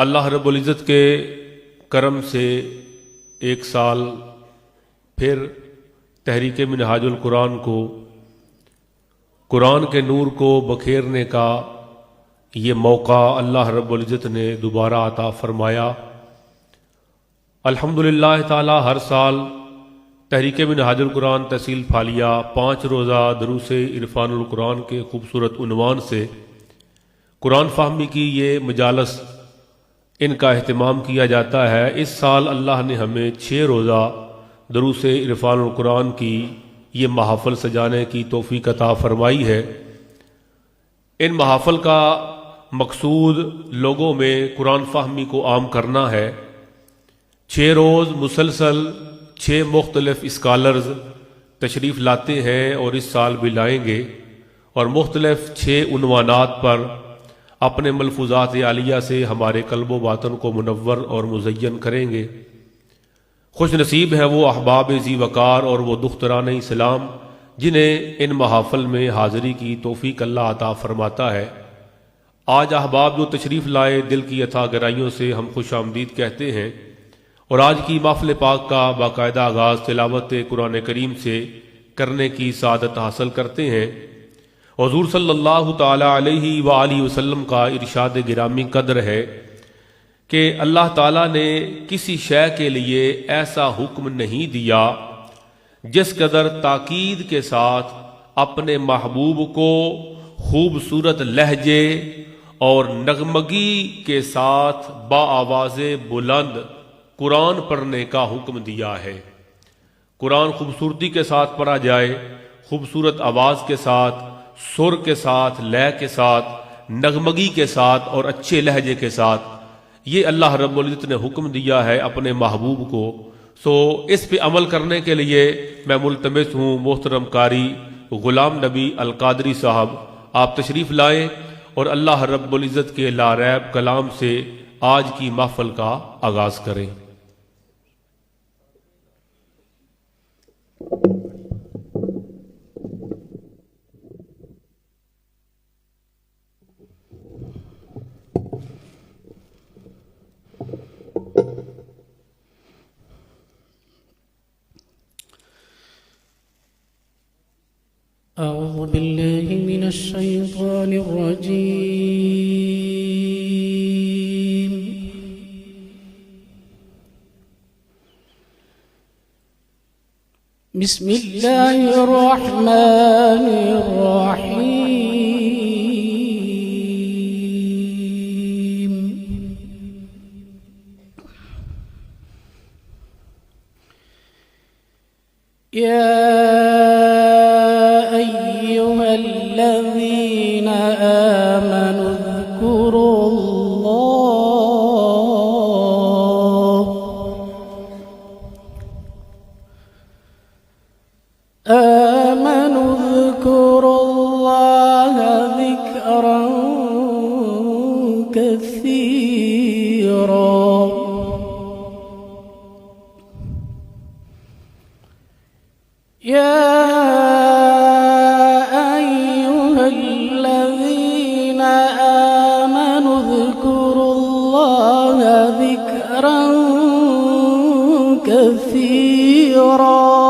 اللہ رب العزت کے کرم سے ایک سال پھر تحریک منہاج القرآن کو قرآن کے نور کو بکھیرنے کا یہ موقع اللہ رب العزت نے دوبارہ عطا فرمایا۔ الحمدللہ تعالی ہر سال تحریک منہاج القرآن تحصیل پھالیہ 5 روزہ دروس عرفان القرآن کے خوبصورت عنوان سے قرآن فہمی کی یہ مجالس ان کا اہتمام کیا جاتا ہے۔ اس سال اللہ نے ہمیں 6 روزہ دروس عرفان القرآن کی یہ محافل سجانے کی توفیق عطا فرمائی ہے۔ ان محافل کا مقصود لوگوں میں قرآن فہمی کو عام کرنا ہے۔ 6 روز مسلسل 6 مختلف اسکالرز تشریف لاتے ہیں اور اس سال بھی لائیں گے، اور مختلف 6 عنوانات پر اپنے ملفوظات عالیہ سے ہمارے قلب و باطن کو منور اور مزین کریں گے۔ خوش نصیب ہیں وہ احباب ذی وقار اور وہ دختران اسلام جنہیں ان محافل میں حاضری کی توفیق اللہ عطا فرماتا ہے۔ آج احباب جو تشریف لائے دل کی اتھا گہرائیوں سے ہم خوش آمدید کہتے ہیں، اور آج کی محفل پاک کا باقاعدہ آغاز تلاوت قرآن کریم سے کرنے کی سعادت حاصل کرتے ہیں۔ حضور صلی اللہ تعالی علیہ وآلہ وسلم کا ارشاد گرامی قدر ہے کہ اللہ تعالیٰ نے کسی شے کے لیے ایسا حکم نہیں دیا جس قدر تاکید کے ساتھ اپنے محبوب کو خوبصورت لہجے اور نغمگی کے ساتھ بآواز بلند قرآن پڑھنے کا حکم دیا ہے۔ قرآن خوبصورتی کے ساتھ پڑھا جائے، خوبصورت آواز کے ساتھ، سر کے ساتھ، لے کے ساتھ، نغمگی کے ساتھ اور اچھے لہجے کے ساتھ، یہ اللہ رب العزت نے حکم دیا ہے اپنے محبوب کو۔ اس پہ عمل کرنے کے لیے میں ملتمس ہوں محترم قاری غلام نبی القادری صاحب، آپ تشریف لائیں اور اللہ رب العزت کے لا ریب کلام سے آج کی محفل کا آغاز کریں۔ أعوذ بالله من الشيطان الرجيم بسم الله الرحمن الرحيم يا الذين آمنوا اذكروا الله ذكرا كثيرا كثيرا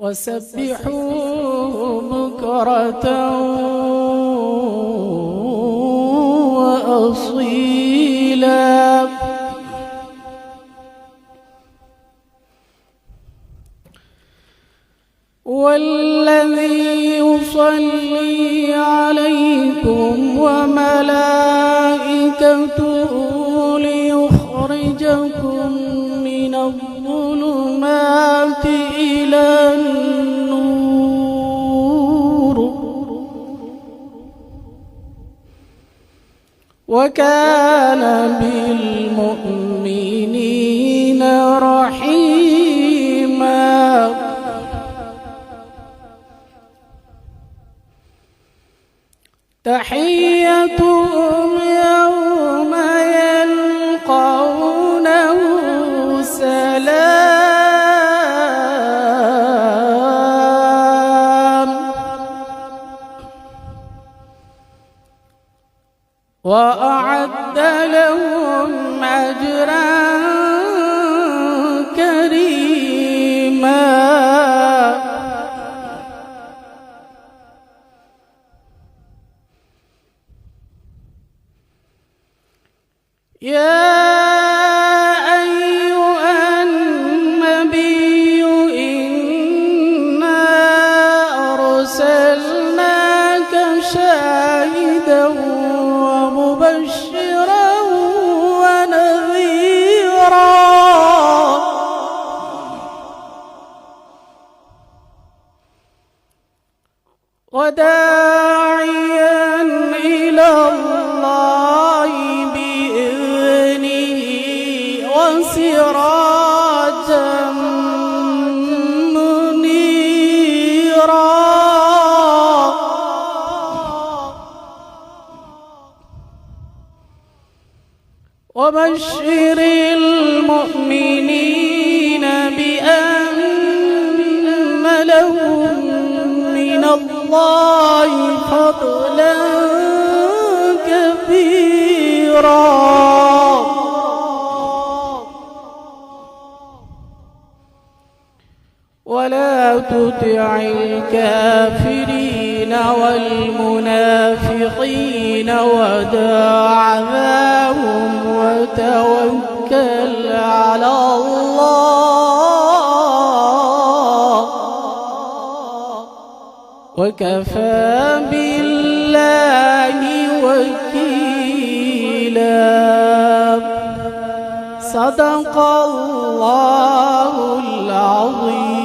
وسبحوه بكرة وأصيلا والذي يصلي عليكم وملائكته ليخرجكم من الظلمات إلى النور وكان بالمؤمنين رحيما تحيتهم يوم يلقونه سلام وأعد لهم أجرا كريما. يا أيها النبي إنا أرسلناك شاهدا ومبشرا ونذيرا وداعيا إلى الله بإذنه وسراجا منيرا. وبشر المؤمنين بأن لهم من الله فضلا كبيرا. ولا تطع الكافرين والمنافقين ودع عذاهم وتوكل على الله وكفى بالله وكيلا. صدق الله العظيم.